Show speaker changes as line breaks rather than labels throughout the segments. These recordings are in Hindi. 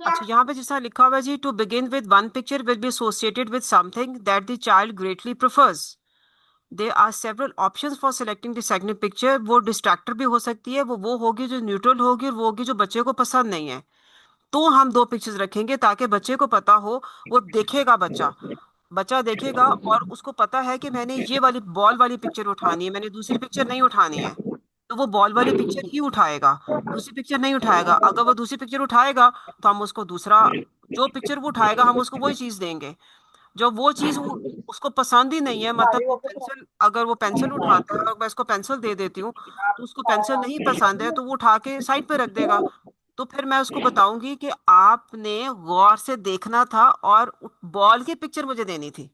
अच्छा, यहाँ पे जैसा लिखा हुआ है जी, to begin with one picture will be associated with something that the child greatly prefers. There are several options for selecting the second picture. वो डिस्ट्रैक्टर भी हो सकती है, वो होगी जो न्यूट्रल होगी, और वो होगी जो बच्चे को पसंद नहीं है। तो हम दो पिक्चर्स रखेंगे ताकि बच्चे को पता हो। वो देखेगा, बच्चा बच्चा देखेगा और उसको पता है कि मैंने ये वाली बॉल वाली पिक्चर उठानी है, मैंने दूसरी पिक्चर नहीं उठानी है। तो वो बॉल वाली पिक्चर ही उठाएगा, दूसरी पिक्चर नहीं उठाएगा। अगर वो दूसरी पिक्चर उठाएगा तो हम उसको दूसरा, जो पिक्चर वो उठाएगा हम उसको वही चीज देंगे। जो वो चीज उसको पसंद ही नहीं है, मतलब वो पेंसिल, अगर वो पेंसिल उठाता है और मैं उसको पेंसिल दे देती हूँ तो उसको पेंसिल नहीं पसंद है, तो वो उठा के साइड पे रख देगा। तो फिर मैं उसको बताऊंगी कि आपने गौर से देखना था और बॉल की पिक्चर मुझे देनी थी।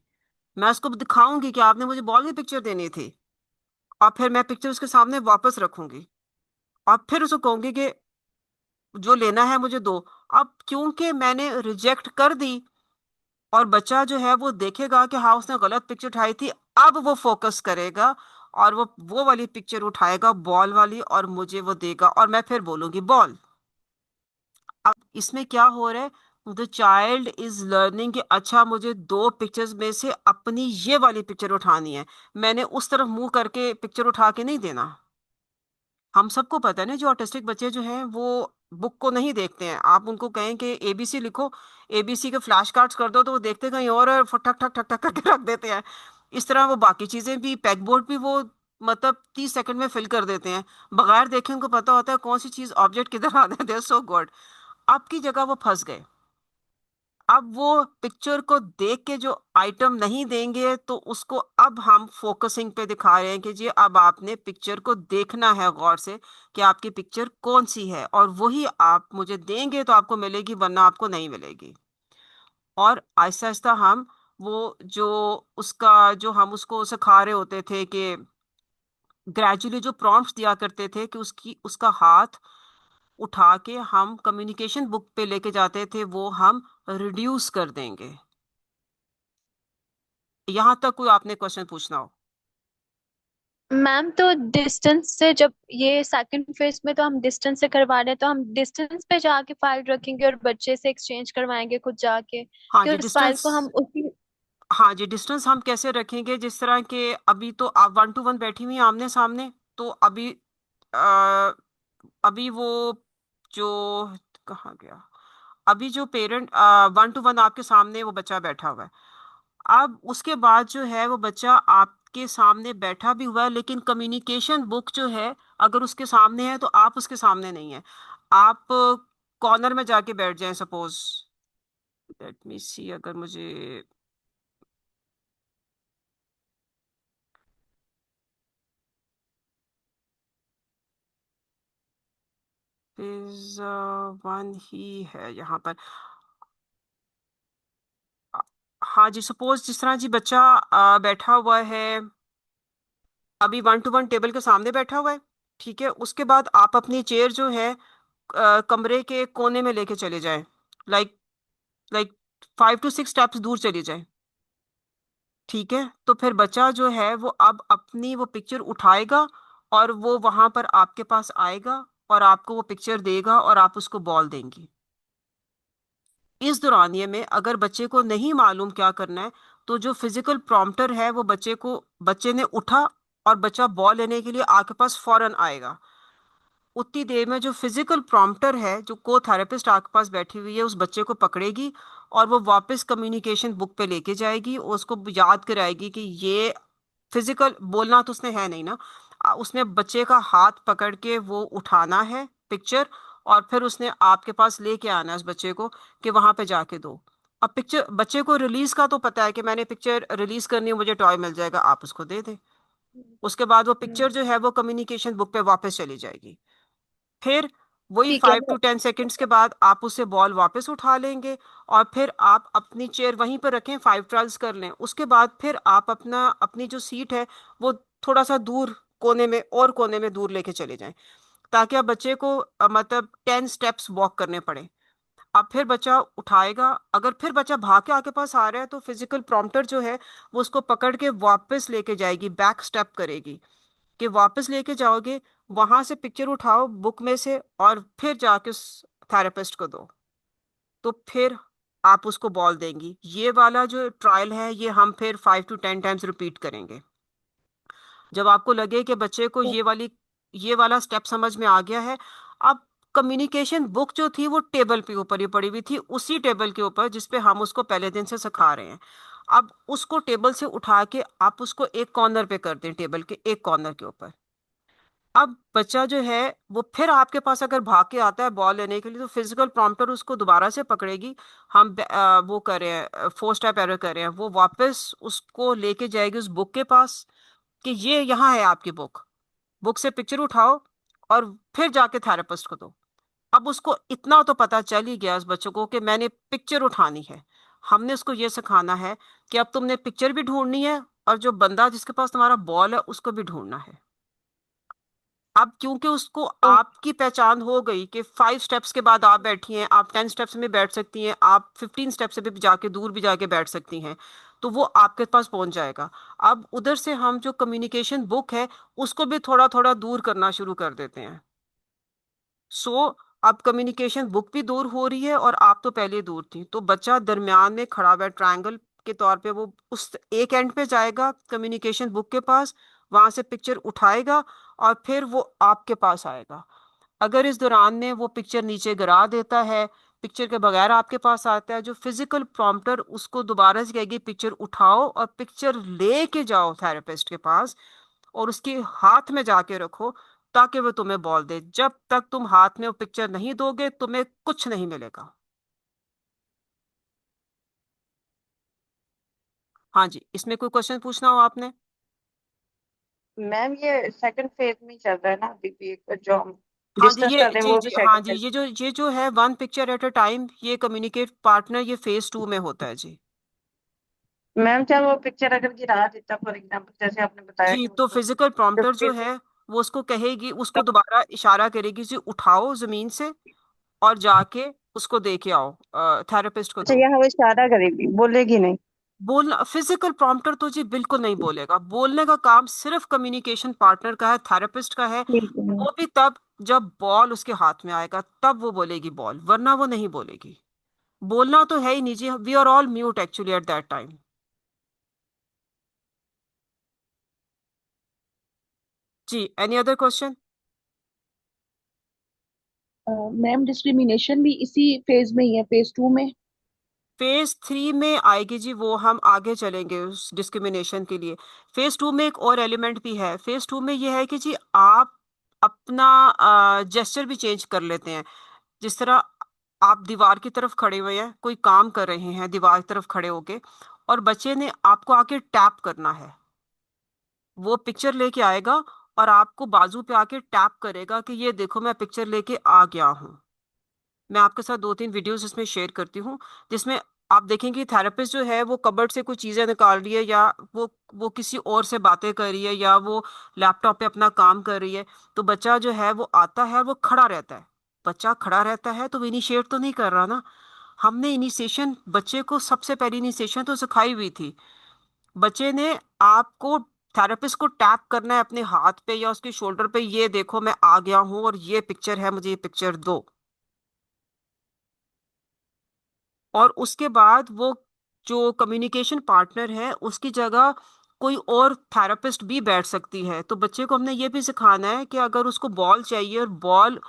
मैं उसको दिखाऊंगी कि आपने मुझे बॉल की पिक्चर देनी थी। और फिर मैं पिक्चर उसके सामने वापस रखूंगी और फिर उसको कहूंगी कि जो लेना है मुझे दो। अब क्योंकि मैंने रिजेक्ट कर दी, और बच्चा जो है वो देखेगा कि हाँ उसने गलत पिक्चर उठाई थी, अब वो फोकस करेगा और वो वाली पिक्चर उठाएगा, बॉल वाली, और मुझे वो देगा और मैं फिर बोलूंगी बॉल। अब इसमें क्या हो रहा है, द चाइल्ड इज लर्निंग कि अच्छा मुझे दो पिक्चर्स में से अपनी ये वाली पिक्चर उठानी है। मैंने उस तरफ मुंह करके पिक्चर उठा के नहीं देना। हम सबको पता है ना, जो ऑटिस्टिक बच्चे जो हैं वो बुक को नहीं देखते हैं। आप उनको कहें कि एबीसी लिखो, एबीसी के फ्लैश कार्ड्स कर दो, तो वो देखते कहीं और ठक ठक ठक ठक करके रख देते हैं। इस तरह वो बाकी चीजें भी, पैक बोर्ड भी वो मतलब 30 सेकंड में फिल कर देते हैं, बगैर देखे उनको पता होता है कौन सी चीज ऑब्जेक्ट किधर आना है। दे सो गुड। आपकी जगह वो फंस गए। अब वो पिक्चर को देख के जो आइटम नहीं देंगे, तो उसको अब हम फोकसिंग पे दिखा रहे हैं कि जी अब आपने पिक्चर को देखना है गौर से कि आपकी पिक्चर कौन सी है, और वही आप मुझे देंगे तो आपको मिलेगी, वरना आपको नहीं मिलेगी। और आहिस्ता आहिस्ता हम वो जो उसका जो हम उसको सिखा रहे होते थे कि ग्रेजुअली जो प्रॉम्प्ट्स दिया करते थे कि उसका हाथ उठा के हम कम्युनिकेशन बुक पे लेके जाते थे, वो हम रिड्यूस कर देंगे। यहाँ तक कोई आपने क्वेश्चन पूछना हो।
मैम, तो डिस्टेंस से जब ये सेकंड फेज में तो हम डिस्टेंस से करवा रहे हैं, तो हम डिस्टेंस पे जाके फाइल रखेंगे और बच्चे से एक्सचेंज करवाएंगे खुद जाके,
हाँ
कि
जी,
उस फाइल
डिस्टेंस।
को हम उसी।
हाँ जी, डिस्टेंस हम कैसे रखेंगे, जिस तरह के अभी तो आप 1 to 1 बैठी हुई हैं आमने सामने, तो आ, अभी वो जो कहाँ गया, अभी जो पेरेंट 1 to 1 आपके सामने वो बच्चा बैठा हुआ है। अब उसके बाद जो है वो बच्चा आपके सामने बैठा भी हुआ है, लेकिन कम्युनिकेशन बुक जो है अगर उसके सामने है तो आप उसके सामने नहीं है। आप कॉर्नर में जाके बैठ जाएं सपोज। लेट मी सी, अगर मुझे इज वन ही है यहाँ पर। अ, हाँ जी, सपोज जिस तरह जी बच्चा बैठा हुआ है, अभी 1 to 1 टेबल के सामने बैठा हुआ है। ठीक है, उसके बाद आप अपनी चेयर जो है कमरे के कोने में लेके चले जाएं, लाइक लाइक 5 to 6 स्टेप्स दूर चली जाए। ठीक है, तो फिर बच्चा जो है वो अब अपनी वो पिक्चर उठाएगा और वो वहां पर आपके पास आएगा और आपको वो पिक्चर देगा और आप उसको बॉल देंगी। इस दौरानिए में अगर बच्चे को नहीं मालूम क्या करना है, तो जो फिजिकल प्रॉम्प्टर है वो बच्चे ने उठा और बच्चा बॉल लेने के लिए आपके पास फौरन आएगा। उतनी देर में जो फिजिकल प्रॉम्प्टर है, जो को थेरेपिस्ट आपके पास बैठी हुई है, उस बच्चे को पकड़ेगी और वो वापस कम्युनिकेशन बुक पे लेके जाएगी और उसको याद कराएगी कि ये फिजिकल बोलना तो उसने है नहीं ना। उसने बच्चे का हाथ पकड़ के वो उठाना है पिक्चर, और फिर उसने आपके पास लेके आना है उस बच्चे को कि वहां पे जाके दो। अब पिक्चर बच्चे को रिलीज का तो पता है कि मैंने पिक्चर रिलीज करनी है, मुझे टॉय मिल जाएगा, आप उसको दे दें। उसके बाद वो पिक्चर जो है वो कम्युनिकेशन बुक पे वापस चली जाएगी। फिर वही
ठीक है।
5 to 10 सेकेंड्स के बाद आप उससे बॉल वापस उठा लेंगे और फिर आप अपनी चेयर वहीं पर रखें, 5 ट्रायल्स कर लें। उसके बाद फिर आप अपनी जो सीट है वो थोड़ा सा दूर कोने में, और कोने में दूर लेके चले जाएं, ताकि आप बच्चे को मतलब 10 स्टेप्स वॉक करने पड़े। अब फिर बच्चा उठाएगा, अगर फिर बच्चा भाग के आपके पास आ रहा है तो फिजिकल प्रॉम्प्टर जो है वो उसको पकड़ के वापस लेके जाएगी, बैक स्टेप करेगी कि वापस लेके जाओगे, वहां से पिक्चर उठाओ बुक में से और फिर जाके उस थेरेपिस्ट को दो। तो फिर आप उसको बॉल देंगी। ये वाला जो ट्रायल है ये हम फिर 5 to 10 टाइम्स रिपीट करेंगे। जब आपको लगे कि बच्चे को ये वाला स्टेप समझ में आ गया है, अब कम्युनिकेशन बुक जो थी वो टेबल के ऊपर ही पड़ी हुई थी, उसी टेबल के ऊपर जिसपे हम उसको पहले दिन से सिखा रहे हैं। अब उसको टेबल से उठा के आप उसको एक कॉर्नर पे कर दें, टेबल के एक कॉर्नर के ऊपर। अब बच्चा जो है वो फिर आपके पास अगर भाग के आता है बॉल लेने के लिए, तो फिजिकल प्रॉम्प्टर उसको दोबारा से पकड़ेगी। हम वो कर रहे हैं, 4 स्टेप एरर कर रहे हैं, वो वापस उसको लेके जाएगी उस बुक के पास कि ये यहाँ है आपकी बुक, बुक से पिक्चर उठाओ और फिर जाके थेरेपिस्ट को दो। अब उसको इतना तो पता चल ही गया उस बच्चों को कि मैंने पिक्चर उठानी है। हमने उसको ये सिखाना है कि अब तुमने पिक्चर भी ढूंढनी है और जो बंदा जिसके पास तुम्हारा बॉल है उसको भी ढूंढना है। अब क्योंकि उसको
ओ,
आपकी पहचान हो गई कि 5 स्टेप्स के बाद आप बैठी हैं, आप 10 स्टेप्स में बैठ सकती हैं, आप 15 स्टेप्स से भी जाके दूर भी जाके बैठ सकती हैं, तो वो आपके पास पहुंच जाएगा। अब उधर से हम जो कम्युनिकेशन बुक है उसको भी थोड़ा थोड़ा दूर करना शुरू कर देते हैं। सो अब कम्युनिकेशन बुक भी दूर हो रही है और आप तो पहले दूर थी, तो बच्चा दरमियान में खड़ा हुआ है ट्रायंगल के तौर पे, वो उस एक एंड पे जाएगा कम्युनिकेशन बुक के पास, वहां से पिक्चर उठाएगा और फिर वो आपके पास आएगा। अगर इस दौरान में वो पिक्चर नीचे गिरा देता है, पिक्चर के बगैर आपके पास आता है, जो फिजिकल प्रॉम्प्टर उसको दोबारा से कहेगी पिक्चर उठाओ और पिक्चर लेके जाओ थेरेपिस्ट के पास और उसके हाथ में जाके रखो ताकि वो तुम्हें बॉल दे। जब तक तुम हाथ में वो पिक्चर नहीं दोगे तुम्हें कुछ नहीं मिलेगा। हाँ जी, इसमें कोई क्वेश्चन पूछना हो आपने?
मैम ये सेकंड फेज में ही चल रहा है ना अभी भी, एक जो हम
हाँ जी,
डिस्कस
ये
कर रहे हैं
जी
वो
जी
भी
हाँ
सेकंड
जी,
फेज।
ये जो है 1 पिक्चर एट अ टाइम, ये कम्युनिकेट पार्टनर, ये फेज 2 में होता है जी।
मैम चाहे वो पिक्चर अगर गिरा देता फॉर एग्जाम्पल, जैसे आपने बताया
जी,
कि
तो
उसको
फिजिकल
तो
प्रॉम्प्टर जो
फिर
है वो उसको कहेगी, उसको
तब
दोबारा इशारा करेगी जी उठाओ जमीन से और जाके उसको दे के आओ, थेरेपिस्ट को
अच्छा,
दो।
यहाँ वो इशारा करेगी, बोलेगी नहीं?
बोलना फिजिकल प्रॉम्प्टर तो जी बिल्कुल नहीं बोलेगा, बोलने का काम सिर्फ कम्युनिकेशन पार्टनर का है, थेरेपिस्ट का है।
ठीक है मैम।
वो भी तब जब बॉल उसके हाथ में आएगा तब वो बोलेगी बॉल, वरना वो नहीं बोलेगी। बोलना तो है ही नहीं जी, we are all mute actually at that time. जी, any other question?
Ma'am discrimination भी इसी फेज में ही है, फेज 2 में?
फेज 3 में आएगी जी, वो हम आगे चलेंगे उस डिस्क्रिमिनेशन के लिए। फेज 2 में एक और एलिमेंट भी है। फेज 2 में ये है कि जी आप अपना जेस्चर भी चेंज कर लेते हैं। जिस तरह आप दीवार की तरफ खड़े हुए हैं, कोई काम कर रहे हैं दीवार की तरफ खड़े होके, और बच्चे ने आपको आके टैप करना है, वो पिक्चर लेके आएगा और आपको बाजू पे आके टैप करेगा कि ये देखो मैं पिक्चर लेके आ गया हूँ। मैं आपके साथ 2-3 वीडियोस इसमें शेयर करती हूँ जिसमें आप देखेंगे थेरेपिस्ट जो है वो कबर्ड से कुछ चीजें निकाल रही है, या वो किसी और से बातें कर रही है, या वो लैपटॉप पे अपना काम कर रही है। तो बच्चा जो है वो आता है, वो खड़ा रहता है। बच्चा खड़ा रहता है तो वो इनिशिएट तो नहीं कर रहा ना। हमने इनिशिएशन बच्चे को सबसे पहली इनिशिएशन तो सिखाई हुई थी। बच्चे ने आपको, थेरेपिस्ट को टैप करना है अपने हाथ पे या उसके शोल्डर पे, ये देखो मैं आ गया हूँ और ये पिक्चर है, मुझे ये पिक्चर दो। और उसके बाद वो जो कम्युनिकेशन पार्टनर है उसकी जगह कोई और थेरेपिस्ट भी बैठ सकती है। तो बच्चे को हमने ये भी सिखाना है कि अगर उसको बॉल चाहिए और बॉल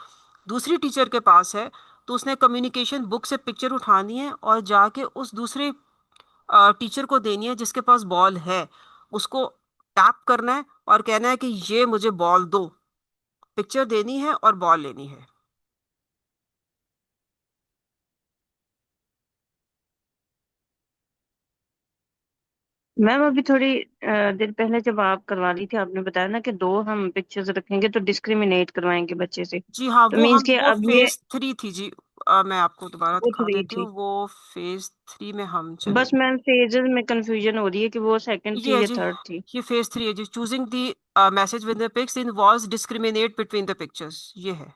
दूसरी टीचर के पास है, तो उसने कम्युनिकेशन बुक से पिक्चर उठानी है और जाके उस दूसरे टीचर को देनी है जिसके पास बॉल है। उसको टैप करना है और कहना है कि ये मुझे बॉल दो, पिक्चर देनी है और बॉल लेनी है।
मैम अभी थोड़ी देर पहले जब आप करवा रही थी आपने बताया ना कि दो हम पिक्चर्स रखेंगे तो डिस्क्रिमिनेट करवाएंगे बच्चे से,
जी हाँ,
तो मीन्स के
वो
अब ये
फेज 3 थी जी। मैं आपको दोबारा
वो
दिखा
थ्री
देती
थी।
हूँ, वो फेज 3 में हम
बस
चले।
मैम फेजेस में कंफ्यूजन हो रही है कि वो सेकंड
ये
थी
है
या
जी,
थर्ड थी।
ये फेज 3 है जी, choosing the message with the pics in was discriminate between the pictures, ये है।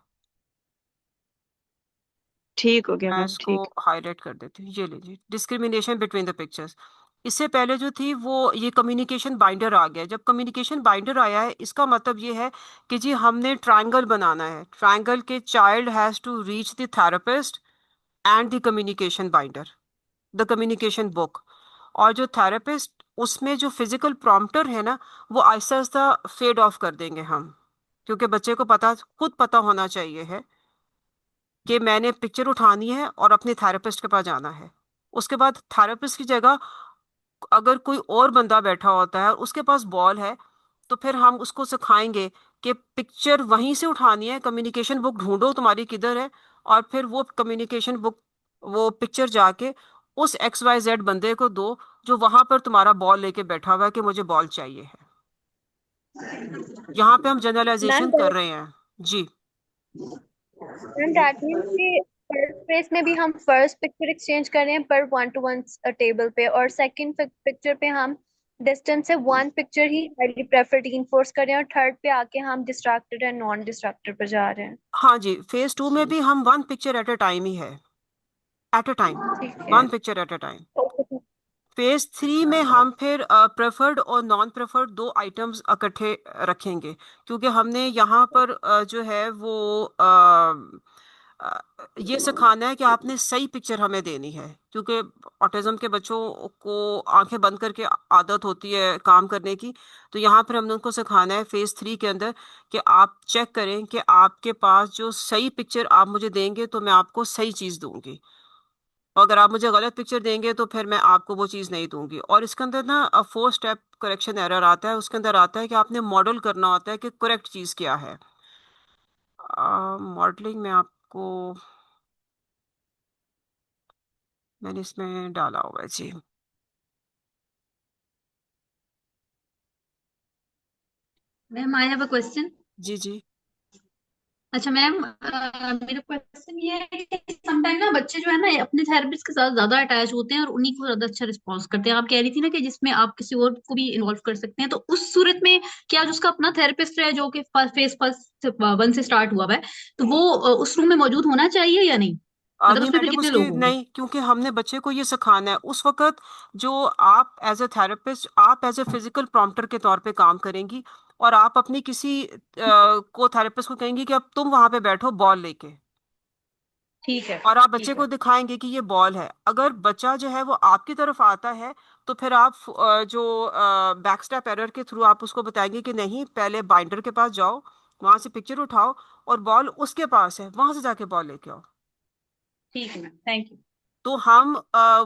ठीक हो गया
मैं
मैम,
इसको
ठीक।
हाईलाइट कर देती हूँ, ये लीजिए डिस्क्रिमिनेशन बिटवीन द पिक्चर्स। इससे पहले जो थी वो ये कम्युनिकेशन बाइंडर आ गया। जब कम्युनिकेशन बाइंडर आया है इसका मतलब ये है कि जी हमने ट्रायंगल बनाना है। ट्रायंगल के child has to reach the therapist and the communication binder, the communication book. और जो थेरेपिस्ट, उसमें जो फिजिकल प्रॉम्प्टर है ना, वो आहिस्ता आहिस्ता फेड ऑफ कर देंगे हम, क्योंकि बच्चे को पता, खुद पता होना चाहिए है कि मैंने पिक्चर उठानी है और अपने थेरेपिस्ट के पास जाना है। उसके बाद थेरेपिस्ट की जगह अगर कोई और बंदा बैठा होता है और उसके पास बॉल है, तो फिर हम उसको सिखाएंगे कि पिक्चर वहीं से उठानी है, कम्युनिकेशन बुक ढूंढो तुम्हारी किधर है, और फिर वो कम्युनिकेशन बुक, वो पिक्चर जाके उस XYZ बंदे को दो जो वहां पर तुम्हारा बॉल लेके बैठा हुआ है कि मुझे बॉल चाहिए है। यहाँ पे हम
मैम
जनरलाइजेशन कर रहे हैं। जी।
मैम दैट मीन्स कि फर्स्ट फेज में भी हम फर्स्ट पिक्चर एक्सचेंज कर रहे हैं पर 1 to 1 टेबल पे, और सेकंड पिक्चर पे हम डिस्टेंस से 1 पिक्चर ही हाईली प्रेफर्ड इनफोर्स कर रहे हैं, और थर्ड पे आके हम डिस्ट्रैक्टेड एंड नॉन डिस्ट्रैक्टेड पे जा रहे हैं।
हाँ जी, फेज 2 में भी हम 1 पिक्चर एट अ टाइम ही है, एट अ टाइम,
ठीक है।
1 picture at a time.
Okay.
Phase 3 में हम फिर प्रेफर्ड और नॉन प्रेफर्ड दो आइटम्स इकट्ठे रखेंगे, क्योंकि हमने यहाँ पर जो है वो अ, ये सिखाना है कि आपने सही पिक्चर हमें देनी है, क्योंकि ऑटिज्म के बच्चों को आंखें बंद करके आदत होती है काम करने की। तो यहाँ पर हमने उनको सिखाना है फेज 3 के अंदर कि आप चेक करें कि आपके पास जो सही पिक्चर आप मुझे देंगे तो मैं आपको सही चीज़ दूंगी, और अगर आप मुझे गलत पिक्चर देंगे तो फिर मैं आपको वो चीज़ नहीं दूंगी। और इसके अंदर ना 4 स्टेप करेक्शन एरर आता है, उसके अंदर आता है कि आपने मॉडल करना होता है कि करेक्ट चीज़ क्या है। मॉडलिंग में आपको मैंने इसमें डाला हुआ है जी।
Ma'am I have a question.
जी जी।
अच्छा मैम, मेरा क्वेश्चन ये है कि समटाइम ना बच्चे जो है ना अपने थेरेपिस्ट के साथ ज्यादा अटैच होते हैं और उन्हीं को ज्यादा अच्छा रिस्पॉन्स करते हैं। आप कह रही थी ना कि जिसमें आप किसी और को भी इन्वॉल्व कर सकते हैं, तो उस सूरत में क्या जो उसका अपना थेरेपिस्ट है जो कि फेस फर्स्ट 1 से स्टार्ट हुआ है, तो वो उस रूम में मौजूद होना चाहिए या नहीं? मतलब
नहीं
उसमें फिर
मैडम,
कितने
उसकी
लोग होंगे?
नहीं, क्योंकि हमने बच्चे को ये सिखाना है उस वक्त जो आप एज ए थेरेपिस्ट, आप एज ए फिजिकल प्रॉम्प्टर के तौर पे काम करेंगी, और आप अपनी किसी को थेरेपिस्ट को कहेंगी कि अब तुम वहां पे बैठो बॉल लेके,
ठीक है।
और आप बच्चे
ठीक
को
है।
दिखाएंगे कि ये बॉल है। अगर बच्चा जो है वो आपकी तरफ आता है, तो फिर आप जो बैक स्टेप एरर के थ्रू आप उसको बताएंगे कि नहीं, पहले बाइंडर के पास जाओ, वहां से पिक्चर उठाओ, और बॉल उसके पास है, वहां से जाके बॉल लेके आओ।
ठीक है मैम, थैंक यू।
तो हम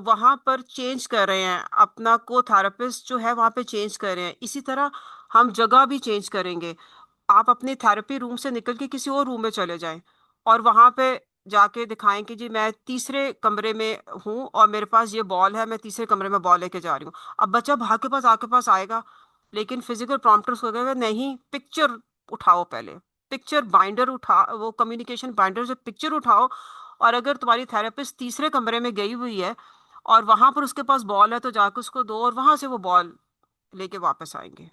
वहां पर चेंज कर रहे हैं, अपना को थेरेपिस्ट जो है वहां पे चेंज कर रहे हैं। इसी तरह हम जगह भी चेंज करेंगे। आप अपने थेरेपी रूम से निकल के किसी और रूम में चले जाएं, और वहां पे जाके दिखाएं कि जी मैं तीसरे कमरे में हूँ और मेरे पास ये बॉल है, मैं तीसरे कमरे में बॉल लेके जा रही हूँ। अब बच्चा भाग के पास आपके पास आएगा, लेकिन फिजिकल प्रॉम्प्टर्स हो गए नहीं, पिक्चर उठाओ पहले, पिक्चर बाइंडर उठा, वो कम्युनिकेशन बाइंडर से पिक्चर उठाओ। और अगर तुम्हारी थेरेपिस्ट तीसरे कमरे में गई हुई है और वहां पर उसके पास बॉल है, तो जाके उसको दो और वहां से वो बॉल लेके वापस आएंगे।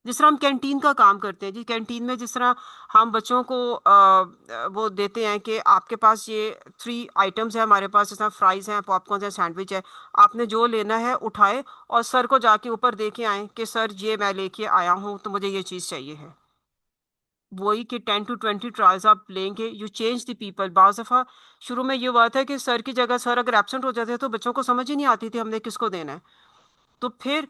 जिस तरह हम कैंटीन का काम करते हैं जी, कैंटीन में जिस तरह हम बच्चों को वो देते हैं कि आपके पास ये 3 आइटम्स है हमारे पास, जिस तरह फ्राइज हैं, पॉपकॉर्न है, सैंडविच है, आपने जो लेना है उठाए और सर को जाके ऊपर दे के आए कि सर ये मैं लेके आया हूँ तो मुझे ये चीज़ चाहिए है। वही कि 10 to 20 ट्रायल्स आप लेंगे, यू चेंज द पीपल। बाज़ दफ़ा शुरू में ये हुआ था कि सर की जगह सर अगर एब्सेंट हो जाते तो बच्चों को समझ ही नहीं आती थी हमने किसको देना है। तो फिर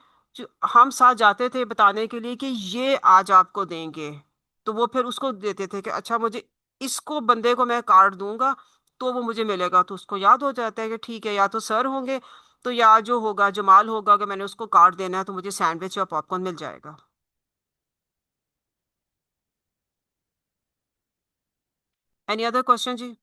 हम साथ जाते थे बताने के लिए कि ये आज आपको देंगे, तो वो फिर उसको देते थे कि अच्छा मुझे इसको बंदे को मैं कार्ड दूंगा तो वो मुझे मिलेगा। तो उसको याद हो जाता है कि ठीक है, या तो सर होंगे तो या जो होगा जमाल होगा, अगर मैंने उसको कार्ड देना है तो मुझे सैंडविच या पॉपकॉर्न मिल जाएगा। एनी अदर क्वेश्चन जी?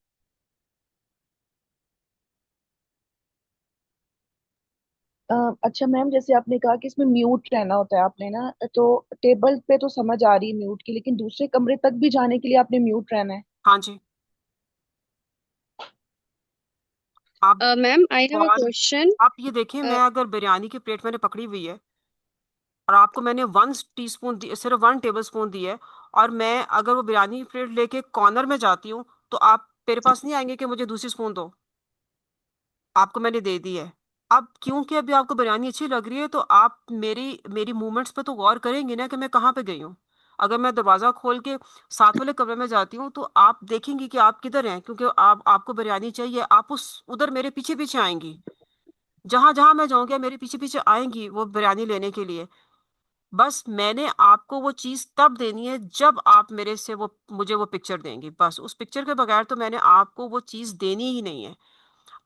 अच्छा मैम, जैसे आपने कहा कि इसमें म्यूट रहना होता है, आपने ना तो टेबल पे तो समझ आ रही है म्यूट की, लेकिन दूसरे कमरे तक भी जाने के लिए आपने म्यूट रहना है।
हाँ जी। आप
ma'am I have a
call,
question.
आप ये देखें, मैं अगर बिरयानी की प्लेट मैंने पकड़ी हुई है और आपको मैंने 1 टीस्पून दी, सिर्फ 1 टेबल स्पून दी है, और मैं अगर वो बिरयानी की प्लेट लेके कॉर्नर में जाती हूँ, तो आप मेरे पास नहीं आएंगे कि मुझे दूसरी स्पून दो, आपको मैंने दे दी है। अब क्योंकि अभी आपको बिरयानी अच्छी लग रही है, तो आप मेरी मेरी मूवमेंट्स पे तो गौर करेंगे ना कि मैं कहाँ पे गई हूँ। अगर मैं दरवाजा खोल के साथ वाले कमरे में जाती हूँ तो आप देखेंगी कि आप किधर हैं, क्योंकि आपको बिरयानी चाहिए, आप उस उधर मेरे पीछे पीछे आएंगी। जहां जहां मैं जाऊंगी आप मेरे पीछे पीछे आएंगी वो बिरयानी लेने के लिए। बस मैंने आपको वो चीज तब देनी है जब आप मेरे से वो मुझे वो पिक्चर देंगी। बस उस पिक्चर के बगैर तो मैंने आपको वो चीज देनी ही नहीं है।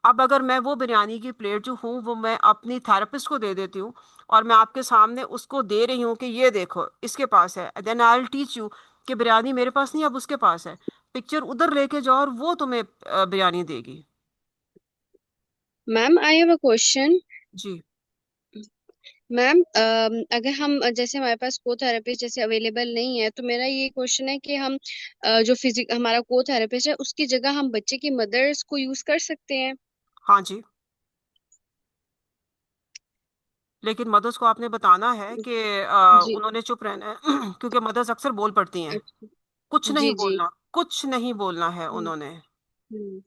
अब अगर मैं वो बिरयानी की प्लेट जो हूँ वो मैं अपनी थेरेपिस्ट को दे देती हूँ और मैं आपके सामने उसको दे रही हूँ कि ये देखो इसके पास है, then I will teach you कि बिरयानी मेरे पास नहीं अब उसके पास है, पिक्चर उधर लेके जाओ और वो तुम्हें बिरयानी देगी।
Ma'am I have a question.
जी।
मैम अगर हम जैसे हमारे पास को थेरेपिस्ट जैसे अवेलेबल नहीं है, तो मेरा ये क्वेश्चन है कि हम जो फिजिक हमारा को थेरेपिस्ट है उसकी जगह हम बच्चे की मदर्स को यूज कर सकते हैं?
हाँ जी, लेकिन मदर्स को आपने बताना है कि
जी।
उन्होंने चुप रहना है क्योंकि मदर्स अक्सर बोल पड़ती हैं।
अच्छा।
कुछ नहीं
जी जी।
बोलना, कुछ नहीं बोलना है
हम्म।
उन्होंने।
हम्म,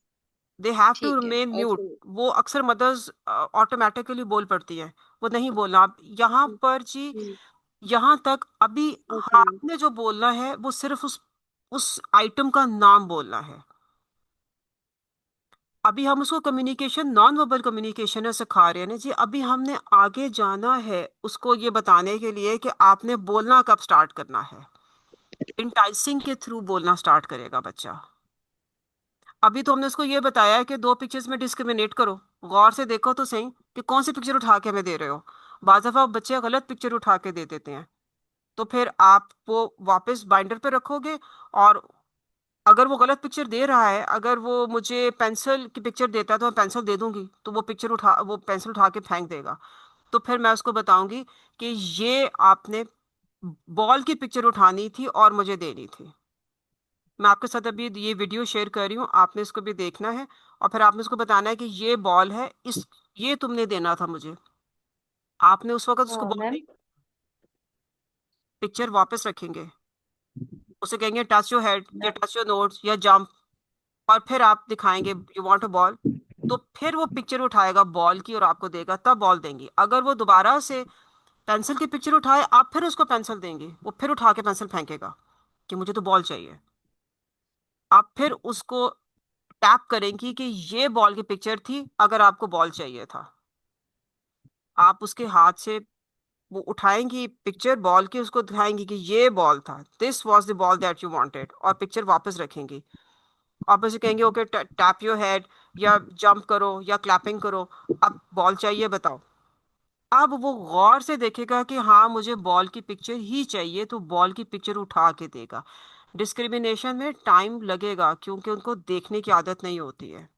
दे हैव टू
ठीक है।
Remain mute.
ओके।
वो अक्सर मदर्स ऑटोमेटिकली बोल पड़ती हैं, वो नहीं बोलना। आप यहाँ पर जी, यहाँ तक अभी
ओके
हाँ,
मैम।
आपने जो बोलना है वो सिर्फ उस आइटम का नाम बोलना है। अभी हम उसको कम्युनिकेशन, नॉन वर्बल कम्युनिकेशन है सिखा रहे हैं ना जी। अभी हमने आगे जाना है उसको ये बताने के लिए कि आपने बोलना कब स्टार्ट करना है। इंटाइसिंग के थ्रू बोलना स्टार्ट करेगा बच्चा। अभी तो हमने उसको ये बताया है कि दो पिक्चर्स में डिस्क्रिमिनेट करो, गौर से देखो तो सही कि कौन सी पिक्चर उठा के हमें दे रहे हो। बाज़ दफा बच्चे गलत पिक्चर उठा के दे देते हैं, तो फिर आप वो वापस बाइंडर पे रखोगे। और अगर वो गलत पिक्चर दे रहा है, अगर वो मुझे पेंसिल की पिक्चर देता है तो मैं पेंसिल दे दूंगी, तो वो पेंसिल उठा के फेंक देगा। तो फिर मैं उसको बताऊंगी कि ये आपने बॉल की पिक्चर उठानी थी और मुझे देनी थी। मैं आपके साथ अभी ये वीडियो शेयर कर रही हूँ, आपने इसको भी देखना है और फिर आपने उसको बताना है कि ये बॉल है, इस ये तुमने देना था मुझे। आपने उस वक्त उसको बॉल
मैम।
नहीं, पिक्चर वापस रखेंगे, उसे कहेंगे टच योर हेड या टच योर नोट्स या जंप, और फिर आप दिखाएंगे यू वांट अ बॉल। तो फिर वो पिक्चर उठाएगा बॉल की और आपको देगा, तब बॉल देंगी। अगर वो दोबारा से पेंसिल की पिक्चर उठाए, आप फिर उसको पेंसिल देंगे, वो फिर उठा के पेंसिल फेंकेगा कि मुझे तो बॉल चाहिए। आप फिर उसको टैप करेंगी कि ये बॉल की पिक्चर थी, अगर आपको बॉल चाहिए था। आप उसके हाथ से वो उठाएंगी पिक्चर बॉल की, उसको दिखाएंगी कि ये बॉल था, this was the ball that you wanted, और पिक्चर वापस रखेंगी। आप उसे कहेंगे ओके टैप योर हेड या जंप करो या क्लैपिंग करो, अब बॉल चाहिए बताओ। अब वो गौर से देखेगा कि हाँ मुझे बॉल की पिक्चर ही चाहिए, तो बॉल की पिक्चर उठा के देगा। डिस्क्रिमिनेशन में टाइम लगेगा क्योंकि उनको देखने की आदत नहीं होती है।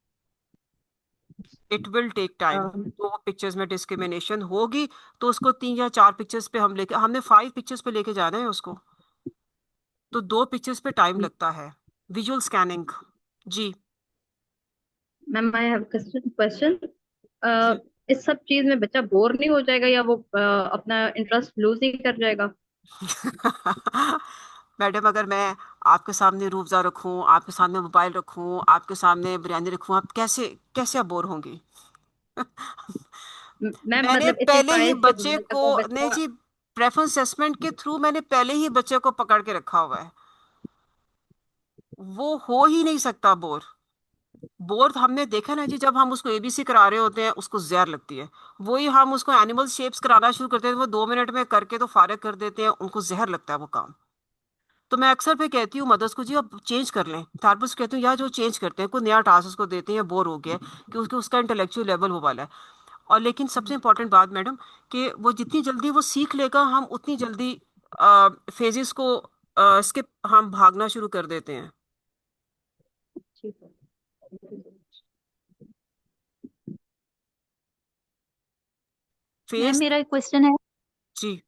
It will take time. तो वो पिक्चर्स में डिस्क्रिमिनेशन होगी, तो उसको 3 या 4 पिक्चर्स पे हमने 5 पिक्चर्स पे लेके जाना है उसको, तो 2 पिक्चर्स पे टाइम लगता है। Visual scanning. जी।
Ma'am I have question.
जी।
इस सब चीज में बच्चा बोर नहीं हो जाएगा या वो अपना इंटरेस्ट लूज नहीं कर जाएगा?
मैडम, अगर मैं आपके सामने रूह अफ़ज़ा रखूं, आपके सामने मोबाइल रखूं, आपके सामने बिरयानी रखूं, आप कैसे कैसे आप बोर होंगी?
मैम
मैंने
मतलब इतनी
पहले ही
ट्रायल्स के
बच्चे
बाद
को,
अगर
नहीं
बच्चा।
जी, प्रेफरेंस असेसमेंट के थ्रू मैंने पहले ही बच्चे को पकड़ के रखा हुआ है। वो हो ही नहीं सकता बोर। बोर तो हमने देखा ना जी, जब हम उसको एबीसी करा रहे होते हैं उसको जहर लगती है। वही हम उसको एनिमल शेप्स कराना शुरू करते हैं, वो 2 मिनट में करके तो फारिग कर देते हैं, उनको जहर लगता है वो काम। तो मैं अक्सर पे कहती हूँ मदर्स को जी आप चेंज कर लें, थेरेपिस्ट कहती हूँ यार जो चेंज करते हैं, कोई नया टास्क उसको देते हैं, बोर हो गया है, कि उसका इंटेलेक्चुअल लेवल वो वाला है। और लेकिन सबसे इंपॉर्टेंट बात मैडम, कि वो जितनी जल्दी वो सीख लेगा, हम उतनी जल्दी फेजेस को स्किप हम भागना शुरू कर देते हैं।
ठीक है।
Ma'am
phase.
मेरा एक क्वेश्चन है।
जी।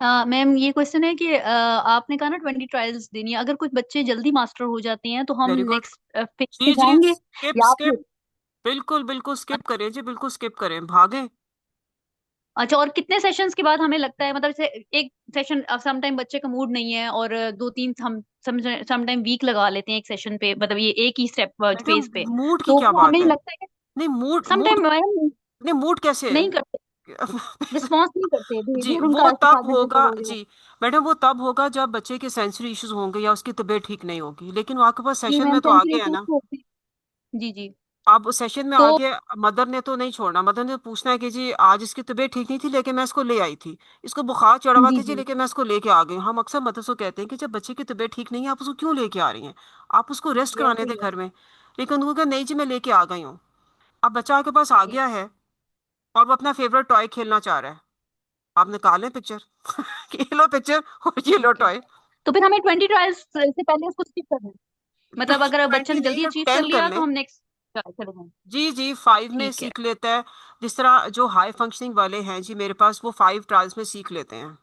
मैम ये क्वेश्चन है कि आपने कहा ना 20 ट्रायल्स देनी है, अगर कुछ बच्चे जल्दी मास्टर हो जाते हैं तो हम
वेरी गुड।
नेक्स्ट फेज पे
जी जी,
जाएंगे
स्किप
या
स्किप,
फिर?
बिल्कुल बिल्कुल स्किप करें जी, बिल्कुल स्किप करें, भागें।
अच्छा, और कितने सेशंस के बाद हमें लगता है, मतलब जैसे एक सेशन सम टाइम बच्चे का मूड नहीं है और दो तीन हम सम टाइम वीक लगा लेते हैं एक सेशन पे, मतलब ये एक ही स्टेप
मैडम
फेज पे,
मूड की
तो
क्या
वो हमें
बात है?
लगता है कि
नहीं, मूड
सम
मूड
टाइम
नहीं, मूड कैसे है?
नहीं करते। रिस्पॉन्स नहीं करते,
जी
बिहेवियर
वो
उनका ऐसे था
तब
जैसे
होगा,
करोगे।
जी मैडम वो तब होगा जब बच्चे के सेंसरी इश्यूज होंगे या उसकी तबीयत ठीक नहीं होगी, लेकिन वो आपके पास
जी
सेशन
मैम,
में तो आ
सेंसरी
गया है
इश्यूज
ना।
तो होते हैं। जी जी।
अब सेशन में
तो
आगे मदर ने तो नहीं छोड़ना, मदर ने पूछना है कि जी आज इसकी तबीयत ठीक नहीं थी लेकिन मैं इसको ले आई थी, इसको बुखार चढ़ा हुआ
जी
था जी
जी।
लेकिन मैं इसको लेके आ गई हूँ। हम अक्सर मदर को कहते हैं कि जब बच्चे की तबीयत ठीक नहीं है आप उसको क्यों लेके आ रही हैं, आप उसको रेस्ट
यस
कराने दें
यस।
घर में। लेकिन उनको कहा नहीं जी मैं लेके आ गई हूँ। अब बच्चा आपके पास आ गया है और वो अपना फेवरेट टॉय खेलना चाह रहा है, आप निकालें पिक्चर कि ये लो पिक्चर और ये लो
ओके,
टॉय।
तो फिर हमें 20 ट्रायल्स से पहले उसको स्किप करना है, मतलब अगर बच्चा
20
ने
नहीं
जल्दी
कर
अचीव कर
10 कर
लिया तो
लें।
हम नेक्स्ट चले जाएंगे।
जी जी 5 में
ठीक है।
सीख लेता है। जिस तरह जो हाई फंक्शनिंग वाले हैं जी मेरे पास, वो 5 ट्रायल्स में सीख लेते हैं।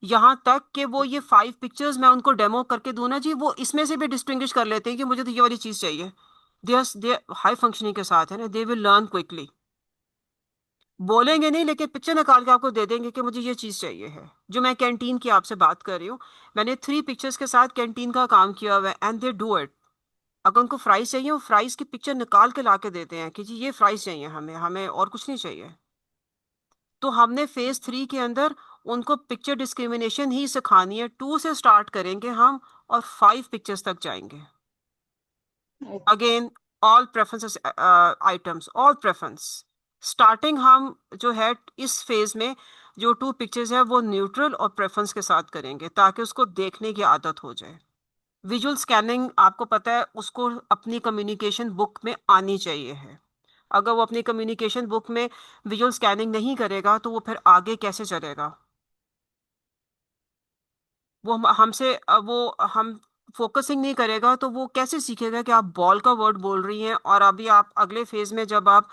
यहाँ तक कि वो ये 5 पिक्चर्स मैं उनको डेमो करके दूं ना जी, वो इसमें से भी डिस्टिंग्विश कर लेते हैं कि मुझे तो ये वाली चीज चाहिए। दे हाई फंक्शनिंग के साथ है ना, दे विल लर्न क्विकली। बोलेंगे नहीं लेकिन पिक्चर निकाल के आपको दे देंगे कि मुझे ये चीज चाहिए है। जो मैं कैंटीन की आपसे बात कर रही हूँ, मैंने 3 पिक्चर्स के साथ कैंटीन का काम किया हुआ है एंड दे डू इट। अगर उनको फ्राइज चाहिए वो फ्राइज की पिक्चर निकाल के ला के देते हैं कि जी ये फ्राइज चाहिए हमें, हमें और कुछ नहीं चाहिए। तो हमने फेज 3 के अंदर उनको पिक्चर डिस्क्रिमिनेशन ही सिखानी है। 2 से स्टार्ट करेंगे हम और 5 पिक्चर्स तक जाएंगे। Again all preferences items, all preference. Starting हम जो है इस फेज में जो 2 पिक्चर्स है वो न्यूट्रल और प्रेफरेंस के साथ करेंगे ताकि उसको देखने की आदत हो जाए। विजुअल स्कैनिंग आपको पता है उसको अपनी कम्युनिकेशन बुक में आनी चाहिए है। अगर वो अपनी कम्युनिकेशन बुक में विजुअल स्कैनिंग नहीं करेगा तो वो फिर आगे कैसे चलेगा। वो हमसे वो हम फोकसिंग नहीं करेगा तो वो कैसे सीखेगा कि आप बॉल का वर्ड बोल रही हैं और अभी आप अगले फेज में जब आप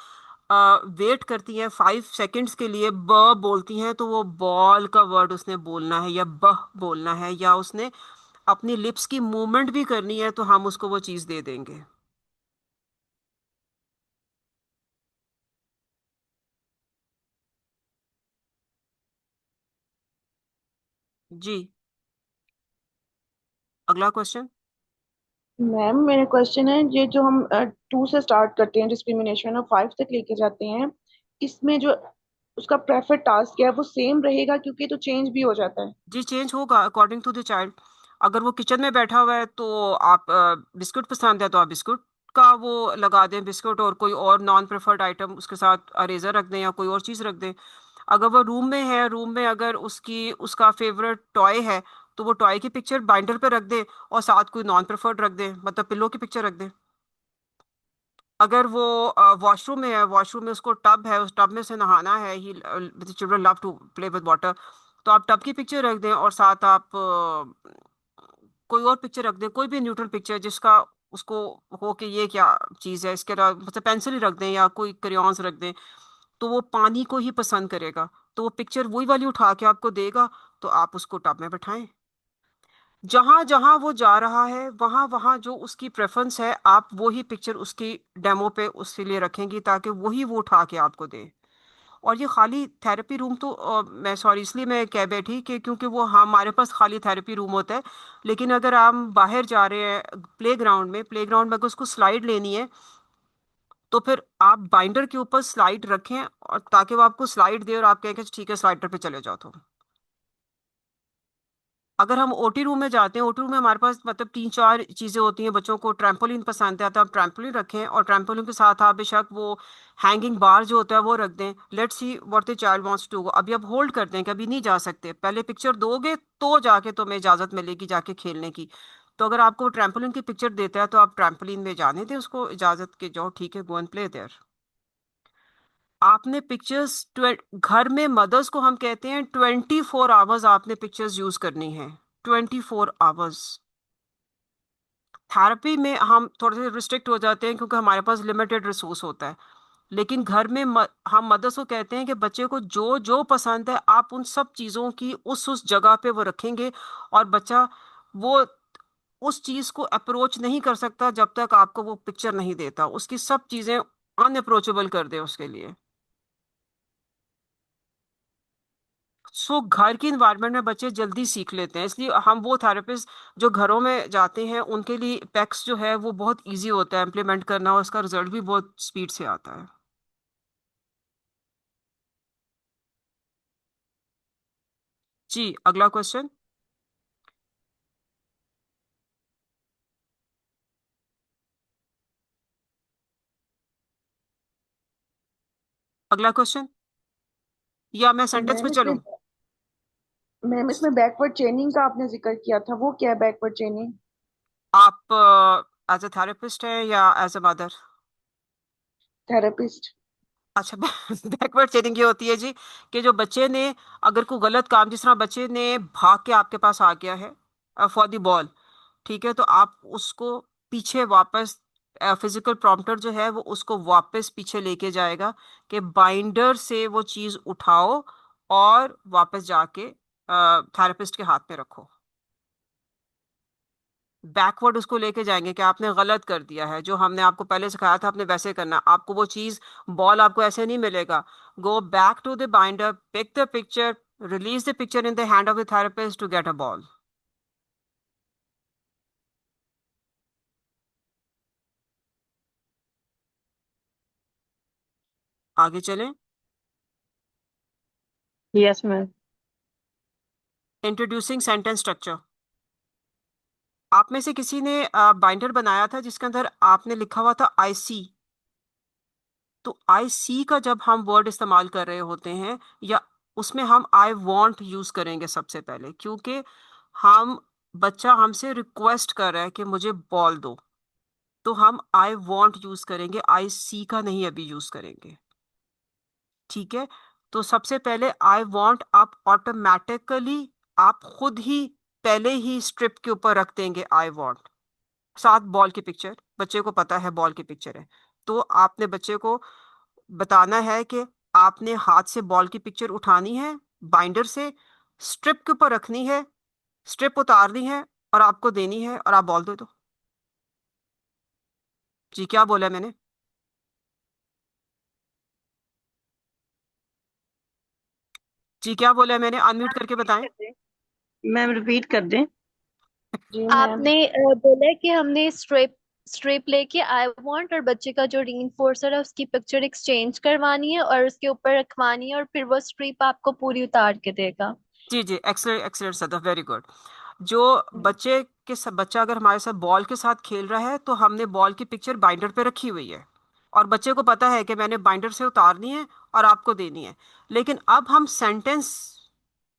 वेट करती हैं 5 सेकंड्स के लिए ब बोलती हैं तो वो बॉल का वर्ड उसने बोलना है या बह बोलना है या उसने अपनी लिप्स की मूवमेंट भी करनी है तो हम उसको वो चीज़ दे देंगे। जी अगला क्वेश्चन।
मैम मेरा क्वेश्चन है, ये जो हम 2 से स्टार्ट करते हैं डिस्क्रिमिनेशन और 5 तक लेके जाते हैं, इसमें जो उसका प्रेफर्ड टास्क है वो सेम रहेगा क्योंकि तो चेंज भी हो जाता है।
जी चेंज होगा अकॉर्डिंग टू द चाइल्ड। अगर वो किचन में बैठा हुआ है तो आप बिस्कुट पसंद है तो आप बिस्कुट का वो लगा दें बिस्कुट और कोई और नॉन प्रेफर्ड आइटम उसके साथ अरेजर रख दें या कोई और चीज़ रख दें। अगर वो रूम में है, रूम में अगर उसकी उसका फेवरेट टॉय है तो वो टॉय की पिक्चर बाइंडर पे रख दे और साथ कोई नॉन प्रेफर्ड रख दे, मतलब पिल्लो की पिक्चर रख दे। अगर वो वॉशरूम में है, वॉशरूम में उसको टब है, उस टब में से नहाना है, he children love to play with water, तो आप टब की पिक्चर रख दें और साथ आप कोई और पिक्चर रख दें, कोई भी न्यूट्रल पिक्चर जिसका उसको हो कि ये क्या चीज़ है, इसके अलावा मतलब पेंसिल ही रख दें या कोई क्रेयॉन्स रख दें। तो वो पानी को ही पसंद करेगा तो वो पिक्चर वही वाली उठा के आपको देगा, तो आप उसको टब में बैठाएं। जहां जहां वो जा रहा है वहां वहां जो उसकी प्रेफरेंस है आप वही पिक्चर उसकी डेमो पे उसके लिए रखेंगी ताकि वही वो उठा के आपको दे। और ये खाली थेरेपी रूम तो मैं सॉरी इसलिए मैं कह बैठी कि क्योंकि वो हमारे पास खाली थेरेपी रूम होता है। लेकिन अगर हम बाहर जा रहे हैं प्ले ग्राउंड में अगर उसको स्लाइड लेनी है तो फिर आप बाइंडर के ऊपर स्लाइड रखें और ताकि वो आपको स्लाइड दे और आप कहें कि ठीक है स्लाइडर पे चले जाओ। तो अगर हम ओटी रूम में जाते हैं, ओटी रूम में हमारे पास मतलब 3-4 चीजें होती हैं। बच्चों को ट्रैम्पोलिन पसंद है तो आप ट्रैम्पोलिन रखें और ट्रैम्पोलिन के साथ आप बेशक वो हैंगिंग बार जो होता है वो रख दें। Let's see what the child wants to. अभी आप होल्ड कर दें कि अभी नहीं जा सकते, पहले पिक्चर दोगे तो जाके तुम्हें इजाजत मिलेगी जाके खेलने की। तो अगर आपको ट्रैम्पोलिन की पिक्चर देता है तो आप ट्रैम्पोलिन में जाने दें उसको इजाजत के, जाओ ठीक है गो एंड प्ले देयर। आपने पिक्चर्स घर में मदर्स को हम कहते हैं 24 आवर्स आपने पिक्चर्स यूज करनी है, 24 आवर्स। थेरेपी में हम थोड़े से रिस्ट्रिक्ट हो जाते हैं क्योंकि हमारे पास लिमिटेड रिसोर्स होता है। लेकिन घर में हम मदर्स को कहते हैं कि बच्चे को जो जो पसंद है आप उन सब चीज़ों की उस जगह पे वो रखेंगे और बच्चा वो उस चीज़ को अप्रोच नहीं कर सकता जब तक आपको वो पिक्चर नहीं देता। उसकी सब चीज़ें अनअप्रोचेबल कर दे उसके लिए। सो घर की इन्वायरमेंट में बच्चे जल्दी सीख लेते हैं, इसलिए हम वो थेरेपिस्ट जो घरों में जाते हैं उनके लिए पैक्स जो है वो बहुत इजी होता है इम्प्लीमेंट करना और उसका रिजल्ट भी बहुत स्पीड से आता है। जी, अगला क्वेश्चन। अगला क्वेश्चन, या मैं सेंटेंस पे
मैम इसमें
चलूं?
मैम इसमें बैकवर्ड चेनिंग का आपने जिक्र किया था, वो क्या है बैकवर्ड चेनिंग?
आप एज ए थेरेपिस्ट है या एज ए मदर?
थेरेपिस्ट।
अच्छा। बैकवर्ड चेनिंग ये होती है जी कि जो बच्चे ने अगर कोई गलत काम, जिस तरह बच्चे ने भाग के आपके पास आ गया है फॉर द बॉल, ठीक है, तो आप उसको पीछे वापस, फिजिकल प्रॉम्प्टर जो है वो उसको वापस पीछे लेके जाएगा कि बाइंडर से वो चीज उठाओ और वापस जाके थेरेपिस्ट के हाथ में रखो। बैकवर्ड उसको लेके जाएंगे कि आपने गलत कर दिया है, जो हमने आपको पहले सिखाया था आपने वैसे करना, आपको वो चीज, बॉल आपको ऐसे नहीं मिलेगा। Go back to the binder, pick the picture, release the picture in the hand of the therapist to get a ball. आगे चलें।
Yes ma'am.
Introducing sentence structure. आप में से किसी ने बाइंडर बनाया था जिसके अंदर आपने लिखा हुआ था आई सी। तो आई सी का जब हम वर्ड इस्तेमाल कर रहे होते हैं, या उसमें हम आई वॉन्ट यूज करेंगे सबसे पहले, क्योंकि हम, बच्चा हमसे रिक्वेस्ट कर रहा है कि मुझे बॉल दो, तो हम आई वॉन्ट यूज करेंगे, आई सी का नहीं अभी यूज करेंगे। ठीक है, तो सबसे पहले आई वॉन्ट आप ऑटोमेटिकली, आप खुद ही पहले ही स्ट्रिप के ऊपर रख देंगे आई वॉन्ट, साथ बॉल की पिक्चर, बच्चे को पता है बॉल की पिक्चर है, तो आपने बच्चे को बताना है कि आपने हाथ से बॉल की पिक्चर उठानी है, बाइंडर से स्ट्रिप के ऊपर रखनी है, स्ट्रिप उतारनी है और आपको देनी है, और आप बॉल दे दो। जी, क्या बोला मैंने? जी, क्या बोला मैंने? अनम्यूट करके बताएं।
मैम रिपीट कर दें।
जी मैम।
आपने बोला कि हमने स्ट्रिप लेके आई वांट और बच्चे का जो रीइंफोर्सर है उसकी पिक्चर एक्सचेंज करवानी है और उसके ऊपर रखवानी है और फिर वो स्ट्रिप आपको पूरी उतार के देगा।
जी जी, एक्सलेंट एक्सलेंट सदा, वेरी गुड। जो बच्चे बच्चा अगर हमारे साथ बॉल के साथ खेल रहा है तो हमने बॉल की पिक्चर बाइंडर पे रखी हुई है, और बच्चे को पता है कि मैंने बाइंडर से उतारनी है और आपको देनी है। लेकिन अब हम सेंटेंस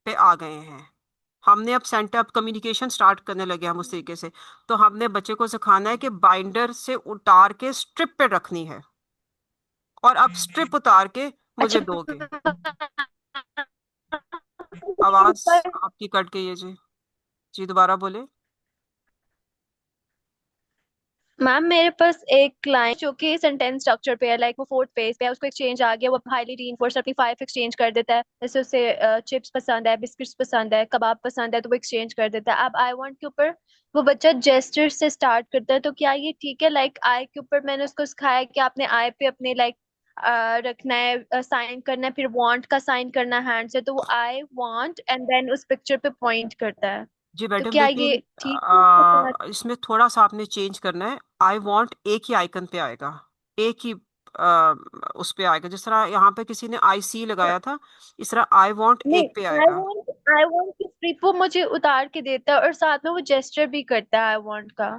पे आ गए हैं, हमने अब सेंटेंस कम्युनिकेशन स्टार्ट करने लगे हम उस तरीके से, तो हमने बच्चे को सिखाना है कि बाइंडर से उतार के स्ट्रिप पे रखनी है, और अब स्ट्रिप उतार के
अच्छा।
मुझे दोगे। आवाज आपकी कट गई है जी। जी, दोबारा बोले।
मैम मेरे पास एक क्लाइंट जो कि सेंटेंस स्ट्रक्चर पे है, लाइक वो फोर्थ पेज पे है, उसको एक्सचेंज आ गया, वो हाईली रीइंफोर्स अपनी फाइव एक्सचेंज कर देता है, जैसे उसे चिप्स पसंद है, बिस्किट्स पसंद है, कबाब पसंद है, तो वो एक्सचेंज कर देता है। अब आई वांट के ऊपर वो बच्चा जेस्चर से स्टार्ट करता है, तो क्या ये ठीक है? लाइक आई के ऊपर मैंने उसको सिखाया कि आपने आई पे अपने लाइक रखना है, साइन करना है, फिर वांट का साइन करना है हैंड से, तो वो आई वांट एंड देन उस पिक्चर पे पॉइंट करता है।
जी
तो
मैडम,
क्या ये
लेकिन
ठीक है इसके साथ?
इसमें थोड़ा सा आपने चेंज करना है। आई वांट एक ही आइकन पे आएगा, एक ही उस पे आएगा, जिस तरह यहाँ पे किसी ने आई सी लगाया था, इस तरह आई वांट
नहीं,
एक पे आएगा।
आई वांट की स्ट्रिप वो मुझे उतार के देता है और साथ में वो जेस्चर भी करता है आई वांट का।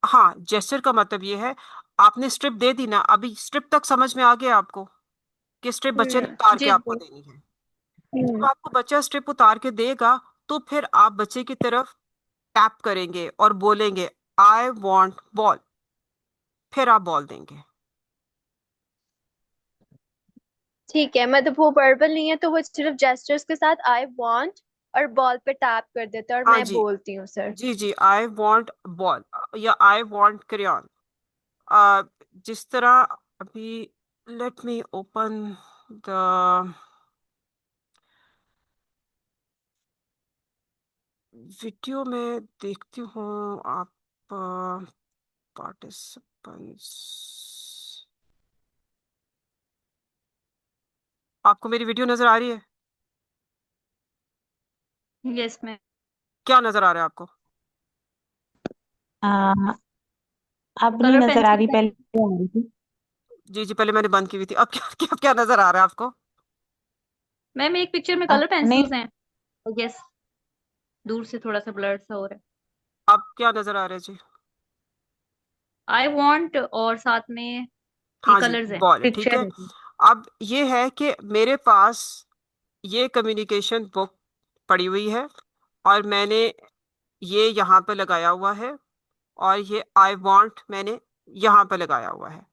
हाँ, जेस्चर का मतलब ये है, आपने स्ट्रिप दे दी ना, अभी स्ट्रिप तक समझ में आ गया आपको कि स्ट्रिप बच्चे ने उतार के
जी
आपको
जी।
देनी है। जब
हम्म।
आपको बच्चा स्ट्रिप उतार के देगा, तो फिर आप बच्चे की तरफ टैप करेंगे और बोलेंगे आई वांट बॉल, फिर आप बॉल देंगे।
ठीक है, मतलब वो वर्बल नहीं है तो वो सिर्फ जेस्चर्स के साथ आई वांट और बॉल पे टैप कर देता है और
हाँ
मैं
जी,
बोलती हूँ सर।
जी जी, आई वांट बॉल या आई वांट क्रेयॉन। जिस तरह अभी, let me open the video में देखती हूँ। आप पार्टिसिपेंट्स, आपको मेरी वीडियो नजर आ रही है?
Yes ma'am.
क्या नजर आ रहा है आपको?
आ, अब नहीं
कलर
नजर आ
पेंसिल
रही,
पेन।
पहले आ रही थी।
जी जी, पहले मैंने बंद की हुई थी, अब क्या अब क्या नजर आ रहा है आपको?
मैम एक पिक्चर में कलर
नहीं
पेंसिल्स हैं, यस, दूर से थोड़ा सा ब्लर सा हो रहा है।
अब क्या नजर आ रहा है जी?
आई वांट और साथ में ये
हाँ जी,
कलर्स हैं।
बॉल है, ठीक
पिक्चर
है।
है।
अब ये है कि मेरे पास ये कम्युनिकेशन बुक पड़ी हुई है और मैंने ये यहाँ पे लगाया हुआ है और ये आई वांट मैंने यहाँ पे लगाया हुआ है।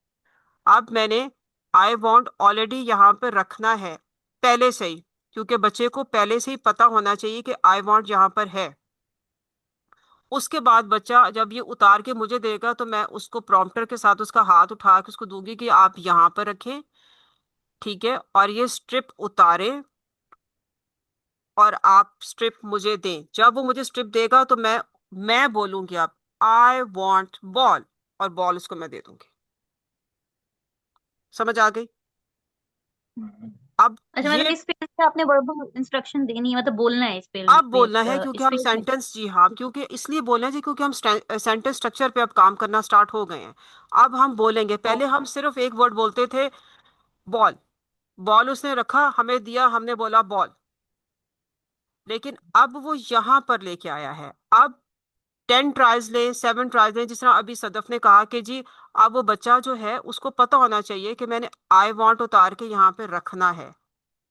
अब मैंने आई वांट ऑलरेडी यहाँ पे रखना है पहले से ही, क्योंकि बच्चे को पहले से ही पता होना चाहिए कि आई वांट यहाँ पर है। उसके बाद बच्चा जब ये उतार के मुझे देगा तो मैं उसको प्रॉम्प्टर के साथ उसका हाथ उठा के उसको दूंगी कि आप यहाँ पर रखें, ठीक है, और ये स्ट्रिप उतारें और आप स्ट्रिप मुझे दें। जब वो मुझे स्ट्रिप देगा तो मैं बोलूंगी आप आई वांट बॉल, और बॉल उसको मैं दे दूंगी। समझ आ गई? अब
अच्छा, मतलब
ये
इस पेज पे आपने वर्बल इंस्ट्रक्शन देनी है, मतलब बोलना है
अब बोलना है क्योंकि
इस
हम
पेज में।
सेंटेंस, जी हाँ, क्योंकि इसलिए बोलना है जी क्योंकि हम सेंटेंस स्ट्रक्चर पे अब काम करना स्टार्ट हो गए हैं। अब हम बोलेंगे, पहले हम सिर्फ एक वर्ड बोलते थे, बॉल। बॉल उसने रखा, हमें दिया, हमने बोला बॉल। लेकिन अब वो यहाँ पर लेके आया है। अब 10 ट्राइज लें, 7 ट्राइज लें, जिस तरह अभी सदफ ने कहा कि जी अब वो बच्चा जो है उसको पता होना चाहिए कि मैंने आई वांट उतार के यहाँ पे रखना है।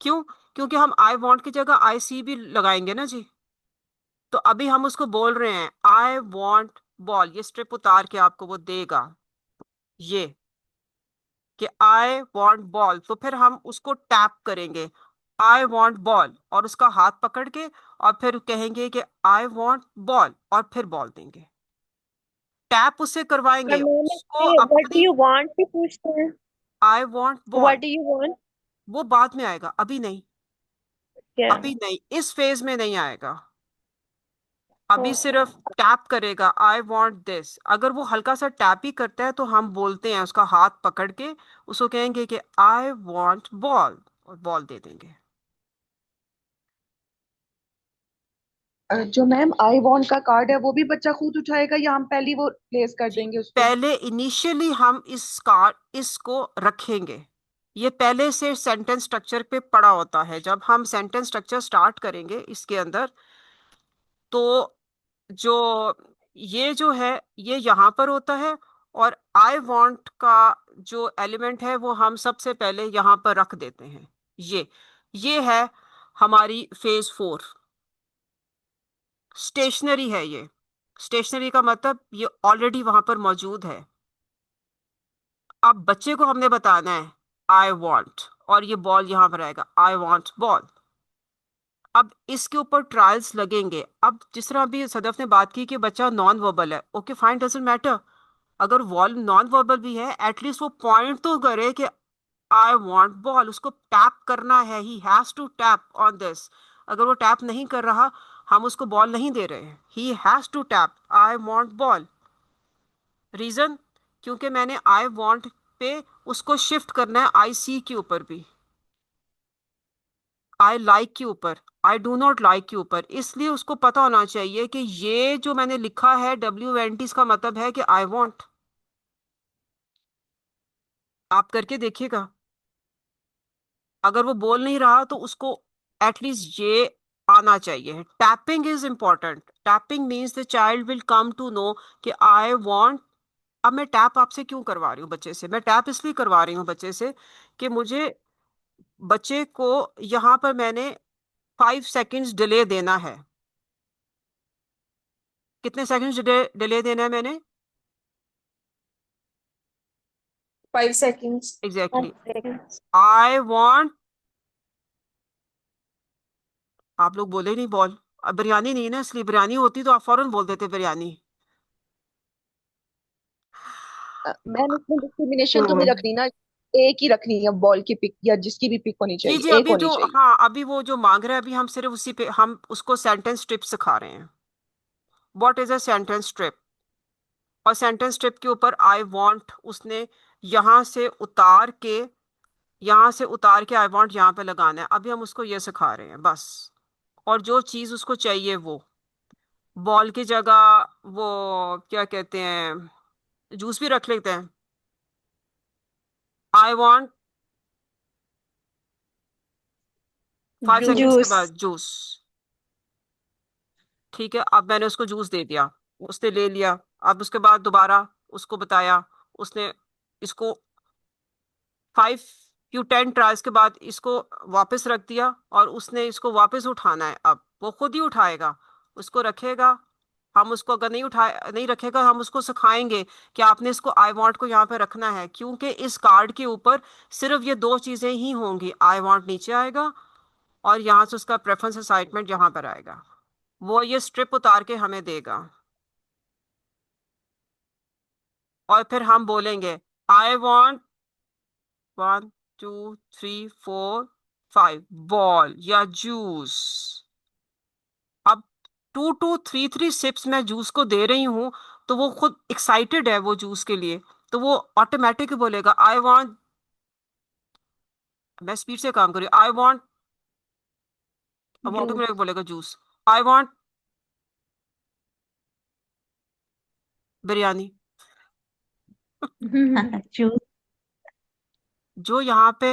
क्यों? क्योंकि हम आई वांट की जगह आई सी भी लगाएंगे ना जी। तो अभी हम उसको बोल रहे हैं आई वांट बॉल, ये स्ट्रिप उतार के आपको वो देगा ये कि आई वांट बॉल। तो फिर हम उसको टैप करेंगे आई वांट बॉल और उसका हाथ पकड़ के, और फिर कहेंगे कि आई वांट बॉल और फिर बॉल देंगे। टैप उससे
और
करवाएंगे
मैम
उसको
इसमें व्हाट डू
अपनी
यू वांट भी पूछते हैं।
I want
what
ball.
Do you want?
वो बाद में आएगा, अभी नहीं।
क्या?
अभी नहीं, इस फेज में नहीं आएगा। अभी सिर्फ टैप करेगा आई वांट दिस। अगर वो हल्का सा टैप ही करता है तो हम बोलते हैं उसका हाथ पकड़ के, उसको कहेंगे कि आई वांट बॉल और बॉल दे देंगे।
जो मैम आई वॉन्ट का कार्ड है वो भी बच्चा खुद उठाएगा या हम पहले ही वो प्लेस कर
जी,
देंगे उस पे?
पहले इनिशियली हम इसको रखेंगे। ये पहले से सेंटेंस स्ट्रक्चर पे पड़ा होता है। जब हम सेंटेंस स्ट्रक्चर स्टार्ट करेंगे इसके अंदर, तो जो ये जो है ये यहाँ पर होता है, और आई वांट का जो एलिमेंट है वो हम सबसे पहले यहाँ पर रख देते हैं। ये है हमारी फेज 4। स्टेशनरी है ये। स्टेशनरी का मतलब ये ऑलरेडी वहां पर मौजूद है। अब बच्चे को हमने बताना है आई वांट, और ये बॉल यहाँ पर आएगा आई वांट बॉल। अब इसके ऊपर ट्रायल्स लगेंगे। अब जिस तरह अभी सदफ ने बात की कि बच्चा नॉन वर्बल है, ओके फाइन, डजंट मैटर। अगर वॉल नॉन वर्बल भी है, एटलीस्ट वो पॉइंट तो करे कि आई वांट बॉल। उसको टैप करना है, he has to tap on this. अगर वो टैप नहीं कर रहा, हम उसको बॉल नहीं दे रहे हैं। He has to tap I want ball. Reason? क्योंकि मैंने आई वांट पे उसको शिफ्ट करना है आई सी के ऊपर भी, आई लाइक के ऊपर, आई डू नॉट लाइक के ऊपर। इसलिए उसको पता होना चाहिए कि ये जो मैंने लिखा है WNT, इसका मतलब है कि आई वांट। आप करके देखिएगा। अगर वो बोल नहीं रहा तो उसको एटलीस्ट ये आना चाहिए। Tapping is important. Tapping means the child will come to know कि आई वांट। अब मैं टैप आपसे क्यों करवा रही हूँ बच्चे से? मैं टैप इसलिए करवा रही हूँ बच्चे से कि मुझे बच्चे को यहाँ पर मैंने 5 सेकेंड्स डिले देना है। कितने सेकंड्स डिले देना है मैंने?
5 seconds.
एग्जैक्टली। आई वांट, आप लोग बोले नहीं बॉल। अब बिरयानी नहीं है ना, इसलिए बिरयानी होती तो आप फौरन बोल देते बिरयानी।
मैम इसमें डिस्क्रिमिनेशन तो नहीं
हम्म।
रखनी ना, एक ही रखनी है बॉल की पिक, या जिसकी भी पिक होनी
जी
चाहिए
जी,
एक
अभी
होनी
जो,
चाहिए।
हाँ अभी वो जो मांग रहा है, अभी हम सिर्फ उसी पे हम उसको सेंटेंस स्ट्रिप सिखा रहे हैं। What is a sentence strip? और सेंटेंस स्ट्रिप के ऊपर आई वांट उसने यहाँ से उतार के, आई वांट यहाँ पे लगाना है। अभी हम उसको ये सिखा रहे हैं बस। और जो चीज उसको चाहिए वो बॉल की जगह वो क्या कहते हैं, जूस भी रख लेते हैं। आई वांट 5 सेकंड्स के
जूस।
बाद जूस। ठीक है, अब मैंने उसको जूस दे दिया, उसने ले लिया। अब उसके बाद दोबारा उसको बताया, उसने इसको 5 to 10 ट्रायल्स के बाद इसको वापस रख दिया, और उसने इसको वापस उठाना है। अब वो खुद ही उठाएगा, उसको रखेगा। हम उसको अगर नहीं रखेगा, हम उसको सिखाएंगे कि आपने इसको आई वांट को यहाँ पे रखना है, क्योंकि इस कार्ड के ऊपर सिर्फ ये दो चीजें ही होंगी। आई वांट नीचे आएगा, और यहाँ से उसका प्रेफरेंस असाइनमेंट यहाँ पर आएगा। वो ये स्ट्रिप उतार के हमें देगा, और फिर हम बोलेंगे आई वांट 1 2 3 4 5 बॉल या जूस। अब 2 to 3 सिप्स मैं जूस को दे रही हूँ, तो वो खुद एक्साइटेड है वो जूस के लिए, तो वो ऑटोमेटिक बोलेगा आई वांट। मैं स्पीड से काम करी, आई वांट। अब
जूस।
ऑटोमेटिक बोलेगा juice. I want biryani.
Juice.
जो यहाँ पे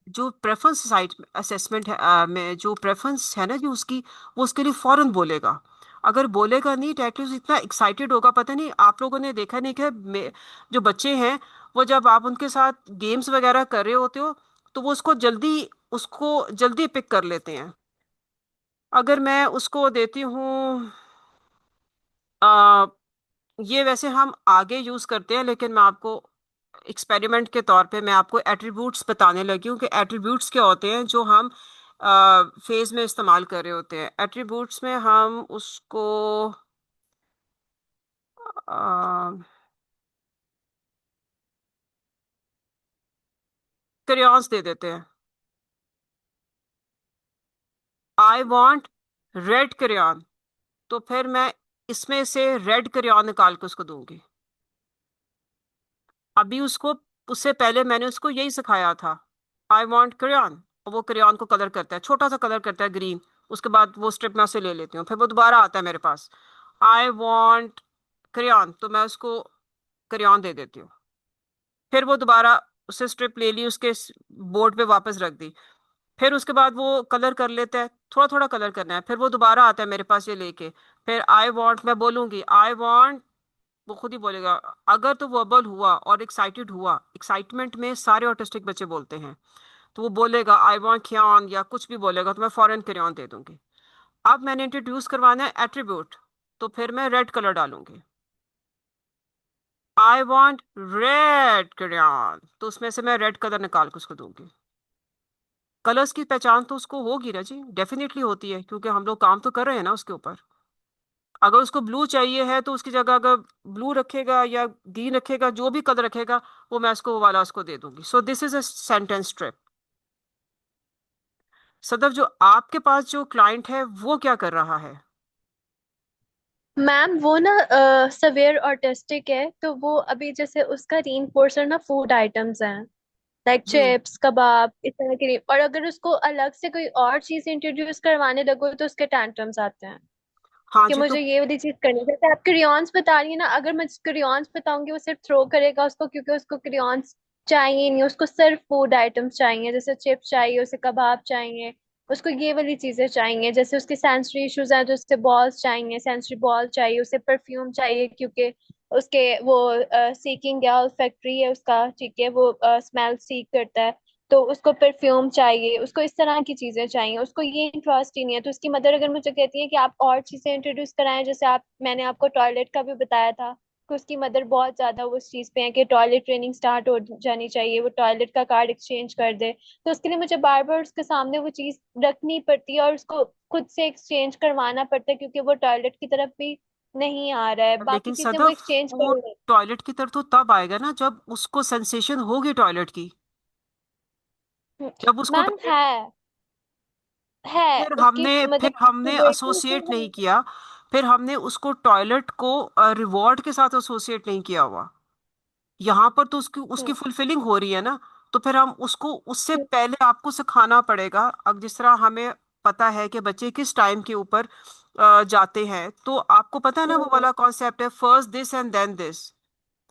जो प्रेफरेंस साइट असेसमेंट है, में जो प्रेफरेंस है ना जो उसकी, वो उसके लिए फौरन बोलेगा। अगर बोलेगा नहीं तो एटलीस्ट इतना एक्साइटेड होगा। पता नहीं आप लोगों ने देखा नहीं कि जो बच्चे हैं, वो जब आप उनके साथ गेम्स वगैरह कर रहे होते हो, तो वो उसको जल्दी पिक कर लेते हैं। अगर मैं उसको देती हूँ, ये वैसे हम आगे यूज करते हैं, लेकिन मैं आपको एक्सपेरिमेंट के तौर पे मैं आपको एट्रीब्यूट्स बताने लगी हूँ कि एट्रीब्यूट्स क्या होते हैं जो हम फेज में इस्तेमाल कर रहे होते हैं। एट्रीब्यूट्स में हम उसको क्रेयॉन्स दे देते हैं। आई वांट रेड क्रेयॉन, तो फिर मैं इसमें से रेड क्रेयॉन निकाल के उसको दूंगी। अभी उसको, उससे पहले मैंने उसको यही सिखाया था, आई वॉन्ट क्रेयॉन, और वो क्रेयॉन को कलर करता है, छोटा सा कलर करता है ग्रीन। उसके बाद वो स्ट्रिप मैं उसे ले लेती हूँ, फिर वो दोबारा आता है मेरे पास, आई वॉन्ट क्रेयॉन, तो मैं उसको क्रेयॉन दे देती हूँ। फिर वो दोबारा उससे स्ट्रिप ले ली, उसके बोर्ड पे वापस रख दी। फिर उसके बाद वो कलर कर लेता है, थोड़ा थोड़ा कलर करना है, फिर वो दोबारा आता है मेरे पास ये लेके। फिर आई वॉन्ट मैं बोलूंगी आई वॉन्ट, वो खुद ही बोलेगा। अगर तो वर्बल हुआ और एक्साइटेड हुआ, एक्साइटमेंट में सारे ऑटिस्टिक बच्चे बोलते हैं, तो वो बोलेगा आई वांट क्रेयॉन या कुछ भी बोलेगा, तो मैं फॉरन क्रेयॉन दे दूंगी। अब मैंने इंट्रोड्यूस करवाना है एट्रीब्यूट, तो फिर मैं रेड कलर डालूंगी। आई वांट रेड क्रेयॉन, तो उसमें से मैं रेड कलर निकाल के उसको दूंगी। कलर्स की पहचान तो उसको होगी ना जी, डेफिनेटली होती है, क्योंकि हम लोग काम तो कर रहे हैं ना उसके ऊपर। अगर उसको ब्लू चाहिए है, तो उसकी जगह अगर ब्लू रखेगा या ग्रीन रखेगा, जो भी कलर रखेगा, वो मैं उसको वो वाला उसको दे दूंगी। So this is a sentence strip. Sadaf, जो आपके पास जो क्लाइंट है वो क्या कर रहा है?
मैम वो ना सवेयर ऑटिस्टिक है, तो वो अभी जैसे उसका रीइंफोर्सर ना फूड आइटम्स हैं, लाइक
जी
चिप्स कबाब इस तरह के। और अगर उसको अलग से कोई और चीज इंट्रोड्यूस करवाने लगो तो उसके टैंट्रम्स आते हैं
हाँ
कि
जी, तो
मुझे ये वाली चीज करनी है। जैसे आप क्रेयॉन्स बता रही है ना, अगर मैं क्रेयॉन्स बताऊंगी वो सिर्फ थ्रो करेगा उसको, क्योंकि उसको क्रेयॉन्स चाहिए नहीं, उसको सिर्फ फूड आइटम्स चाहिए, जैसे चिप्स चाहिए उसे, कबाब चाहिए उसको, ये वाली चीजें चाहिए। जैसे उसके सेंसरी इश्यूज हैं तो उससे बॉल्स चाहिए, सेंसरी बॉल चाहिए उसे, परफ्यूम चाहिए क्योंकि उसके वो सीकिंग है, फैक्ट्री है उसका, ठीक है, वो स्मेल सीक करता है, तो उसको परफ्यूम चाहिए, उसको इस तरह की चीजें चाहिए, उसको ये इंटरेस्ट ही नहीं है। तो उसकी मदर अगर मुझे कहती है कि आप और चीजें इंट्रोड्यूस कराएं, जैसे आप, मैंने आपको टॉयलेट का भी बताया था कि उसकी मदर बहुत ज्यादा उस चीज पे है कि टॉयलेट ट्रेनिंग स्टार्ट हो जानी चाहिए, वो टॉयलेट का कार्ड एक्सचेंज कर दे, तो उसके लिए मुझे बार बार उसके सामने वो चीज रखनी पड़ती है और उसको खुद से एक्सचेंज करवाना पड़ता है, क्योंकि वो टॉयलेट की तरफ भी नहीं आ रहा है, बाकी
लेकिन
चीजें वो
सदफ,
एक्सचेंज
वो
कर ले।
टॉयलेट की तरफ तो तब आएगा ना जब उसको सेंसेशन होगी टॉयलेट की। जब उसको
मैम
टॉयलेट,
है उसकी
फिर
मतलब
हमने
puberty से
एसोसिएट नहीं
है।
किया, फिर हमने उसको टॉयलेट को रिवॉर्ड के साथ एसोसिएट नहीं किया हुआ। यहाँ पर तो उसकी उसकी
हम्म,
फुलफिलिंग हो रही है ना, तो फिर हम उसको उससे पहले आपको सिखाना पड़ेगा। अब जिस तरह हमें पता है कि बच्चे किस टाइम के ऊपर जाते हैं, तो आपको पता है ना वो
हम्म,
वाला कॉन्सेप्ट है, first this and then this.